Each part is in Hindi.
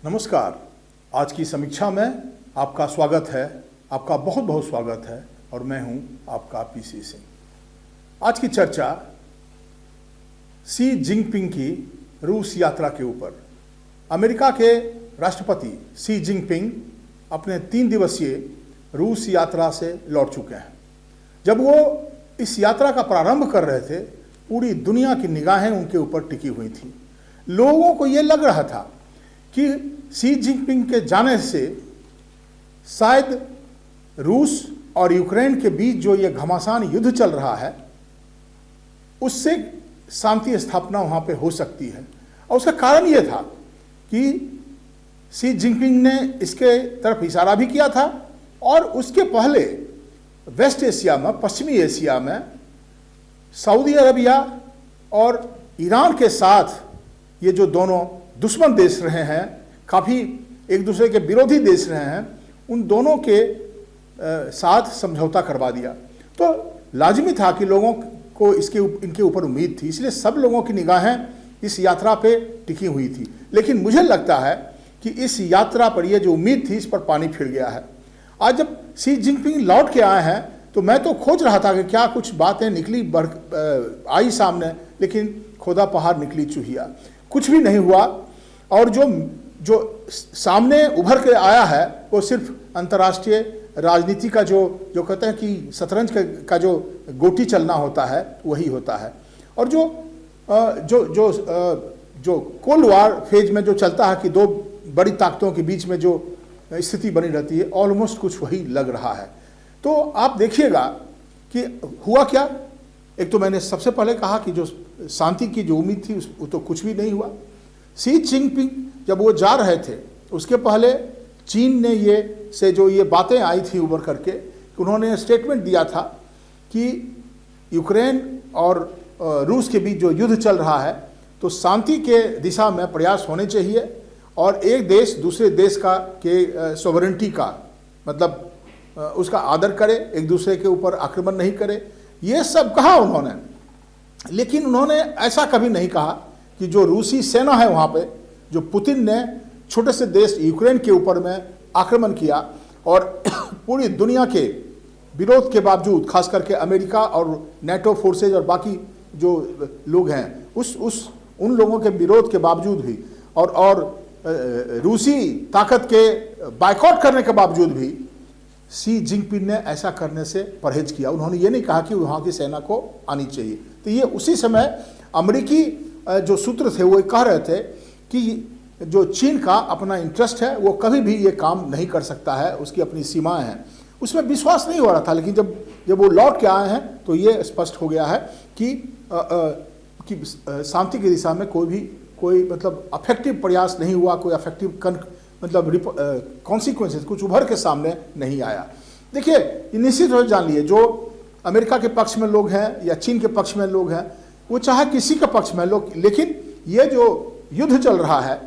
नमस्कार। आज की समीक्षा में आपका स्वागत है, आपका बहुत बहुत स्वागत है और मैं हूं आपका पीसी सिंह। आज की चर्चा शी जिनपिंग की रूस यात्रा के ऊपर। अमेरिका के राष्ट्रपति शी जिनपिंग अपने 3 दिवसीय रूस यात्रा से लौट चुके हैं। जब वो इस यात्रा का प्रारंभ कर रहे थे, पूरी दुनिया की निगाहें उनके ऊपर टिकी हुई थी। लोगों को ये लग रहा था कि शी जिनपिंग के जाने से शायद रूस और यूक्रेन के बीच जो ये घमासान युद्ध चल रहा है, उससे शांति स्थापना वहाँ पे हो सकती है। और उसका कारण ये था कि शी जिनपिंग ने इसके तरफ इशारा भी किया था और उसके पहले वेस्ट एशिया में, पश्चिमी एशिया में सऊदी अरबिया और ईरान के साथ ये जो दोनों दुश्मन देश रहे हैं, काफ़ी एक दूसरे के विरोधी देश रहे हैं, उन दोनों के साथ समझौता करवा दिया। तो लाजमी था कि लोगों को इनके ऊपर उम्मीद थी, इसलिए सब लोगों की निगाहें इस यात्रा पे टिकी हुई थी। लेकिन मुझे लगता है कि इस यात्रा पर ये जो उम्मीद थी, इस पर पानी फिर गया है। आज जब शी जिनपिंग लौट के आए हैं तो मैं तो खोज रहा था कि क्या कुछ बातें निकली आई सामने, लेकिन खोदा पहाड़ निकली चूहिया, कुछ भी नहीं हुआ। और जो सामने उभर के आया है वो सिर्फ अंतर्राष्ट्रीय राजनीति का जो कहते हैं कि शतरंज का जो गोटी चलना होता है, वही होता है। और जो कोल्ड वॉर फेज में जो चलता है कि दो बड़ी ताकतों के बीच में जो स्थिति बनी रहती है, ऑलमोस्ट कुछ वही लग रहा है। तो आप देखिएगा कि हुआ क्या। एक तो मैंने सबसे पहले कहा कि जो शांति की जो उम्मीद थी वो तो कुछ भी नहीं हुआ। शी जिनपिंग जब वो जा रहे थे, उसके पहले चीन ने ये बातें आई थी उभर करके, उन्होंने स्टेटमेंट दिया था कि यूक्रेन और रूस के बीच जो युद्ध चल रहा है, तो शांति के दिशा में प्रयास होने चाहिए और एक देश दूसरे देश के सॉवरेनिटी का मतलब उसका आदर करे, एक दूसरे के ऊपर आक्रमण नहीं करे। ये सब कहा उन्होंने, लेकिन उन्होंने ऐसा कभी नहीं कहा कि जो रूसी सेना है वहाँ पे, जो पुतिन ने छोटे से देश यूक्रेन के ऊपर में आक्रमण किया और पूरी दुनिया के विरोध के बावजूद, खास करके अमेरिका और नेटो फोर्सेज और बाकी जो लोग हैं, उन लोगों के विरोध के बावजूद भी और रूसी ताकत के बायकॉट करने के बावजूद भी शी जिनपिंग ने ऐसा करने से परहेज किया। उन्होंने ये नहीं कहा कि वहाँ की सेना को आनी चाहिए। तो ये उसी समय अमेरिकी जो सूत्र थे वो कह रहे थे कि जो चीन का अपना इंटरेस्ट है वो कभी भी ये काम नहीं कर सकता है, उसकी अपनी सीमाएं हैं। उसमें विश्वास नहीं हो रहा था, लेकिन जब वो लौट के आए हैं तो ये स्पष्ट हो गया है कि शांति की दिशा में कोई मतलब अफेक्टिव प्रयास नहीं हुआ, कोई अफेक्टिव कॉन्सिक्वेंसेस कुछ उभर के सामने नहीं आया। देखिए, निश्चित रूप से जान लिए, जो अमेरिका के पक्ष में लोग हैं या चीन के पक्ष में लोग हैं, वो चाहे किसी के पक्ष में लोग, लेकिन ये जो युद्ध चल रहा है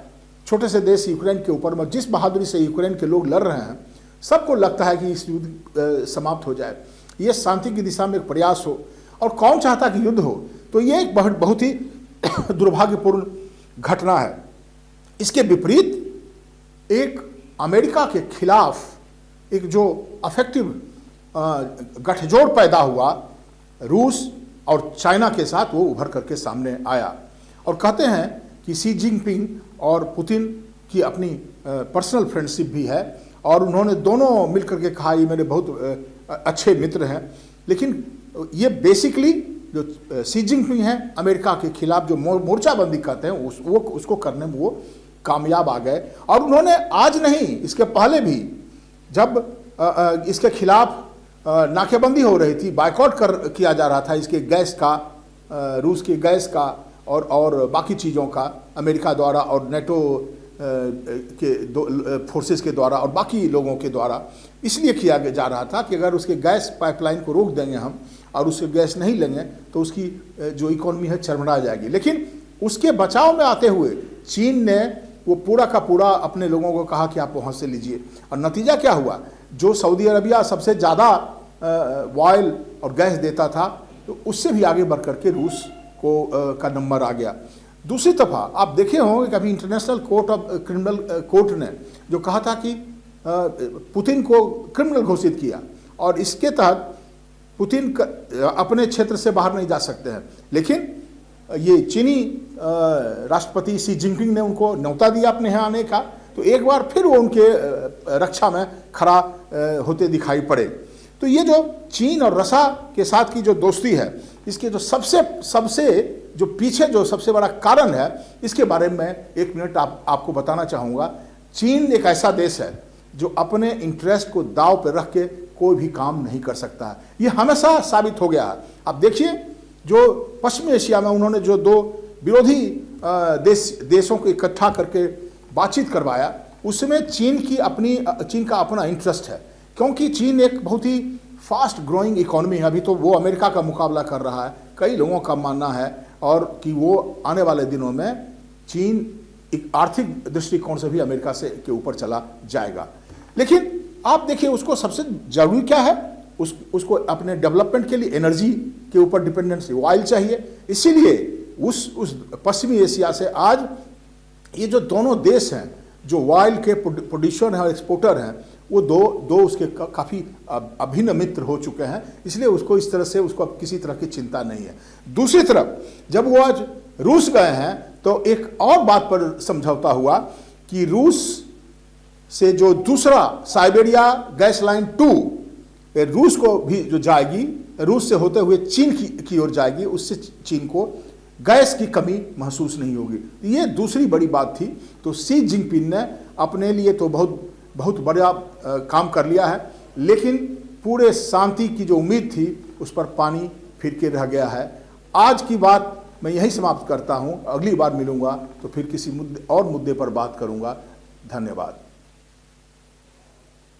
छोटे से देश यूक्रेन के ऊपर में, जिस बहादुरी से यूक्रेन के लोग लड़ रहे हैं, सबको लगता है कि इस युद्ध समाप्त हो जाए, ये शांति की दिशा में एक प्रयास हो। और कौन चाहता कि युद्ध हो? तो ये एक बहुत ही दुर्भाग्यपूर्ण घटना है। इसके विपरीत एक अमेरिका के खिलाफ एक जो अफेक्टिव गठजोड़ पैदा हुआ रूस और चाइना के साथ, वो उभर करके सामने आया। और कहते हैं कि शी जिनपिंग और पुतिन की अपनी पर्सनल फ्रेंडशिप भी है और उन्होंने दोनों मिलकर के कहा ये मेरे बहुत अच्छे मित्र हैं। लेकिन ये बेसिकली जो शी जिनपिंग हैं, अमेरिका के खिलाफ जो मोर्चाबंदी कहते हैं उसको करने में वो कामयाब आ गए। और उन्होंने आज नहीं, इसके पहले भी जब इसके खिलाफ नाकेबंदी हो रही थी, बायकॉट किया जा रहा था इसके गैस का, रूस के गैस का और बाकी चीज़ों का, अमेरिका द्वारा और नेटो के फोर्सेस के द्वारा और बाकी लोगों के द्वारा, इसलिए किया जा रहा था कि अगर उसके गैस पाइपलाइन को रोक देंगे हम और उससे गैस नहीं लेंगे तो उसकी जो इकोनॉमी है चरमरा जाएगी। लेकिन उसके बचाव में आते हुए चीन ने वो पूरा का पूरा अपने लोगों को कहा कि आप वहाँ से लीजिए। और नतीजा क्या हुआ? जो सऊदी अरबिया सबसे ज़्यादा ऑयल और गैस देता था, तो उससे भी आगे बढ़ करके रूस का नंबर आ गया। दूसरी तरफ आप देखे होंगे कि अभी international court of criminal court ने जो कहा था कि पुतिन को क्रिमिनल घोषित किया और इसके तहत पुतिन अपने क्षेत्र से बाहर नहीं जा सकते हैं, लेकिन ये चीनी राष्ट्रपति शी जिनपिंग ने उनको न्योता दिया अपने यहाँ आने का, तो एक बार फिर वो उनके रक्षा में खड़ा होते दिखाई पड़े। तो ये जो चीन और रशिया के साथ की जो दोस्ती है, इसके जो सबसे जो पीछे जो सबसे बड़ा कारण है, इसके बारे में एक मिनट आपको बताना चाहूँगा। चीन एक ऐसा देश है जो अपने इंटरेस्ट को दांव पर रख के कोई भी काम नहीं कर सकता है। ये हमेशा साबित हो गया है। अब देखिए, जो पश्चिमी एशिया में उन्होंने जो दो विरोधी देशों को इकट्ठा करके बातचीत करवाया, उसमें चीन का अपना इंटरेस्ट है, क्योंकि चीन एक बहुत ही फास्ट ग्रोइंग इकोनॉमी है। अभी तो वो अमेरिका का मुकाबला कर रहा है, कई लोगों का मानना है, और कि वो आने वाले दिनों में चीन एक आर्थिक दृष्टिकोण से भी अमेरिका के ऊपर चला जाएगा। लेकिन आप देखिए, उसको सबसे जरूरी क्या है, उसको अपने डेवलपमेंट के लिए एनर्जी के ऊपर डिपेंडेंसी, ऑयल चाहिए। इसीलिए उस पश्चिमी एशिया से आज ये जो दोनों देश हैं जो ऑयल के प्रोड्यूसर हैं और एक्सपोर्टर हैं, वो दो उसके काफ़ी अभिन्न मित्र हो चुके हैं। इसलिए उसको इस तरह से उसको किसी तरह की चिंता नहीं है। दूसरी तरफ जब वो आज रूस गए हैं तो एक और बात पर समझौता हुआ कि रूस से जो दूसरा साइबेरिया गैस लाइन 2 रूस को भी जो जाएगी, रूस से होते हुए चीन की ओर जाएगी, उससे चीन को गैस की कमी महसूस नहीं होगी। ये दूसरी बड़ी बात थी। तो शी जिनपिंग ने अपने लिए तो बहुत बड़ा काम कर लिया है, लेकिन पूरे शांति की जो उम्मीद थी उस पर पानी फिर के रह गया है। आज की बात मैं यहीं समाप्त करता हूं। अगली बार मिलूंगा तो फिर किसी और मुद्दे पर बात करूंगा। धन्यवाद।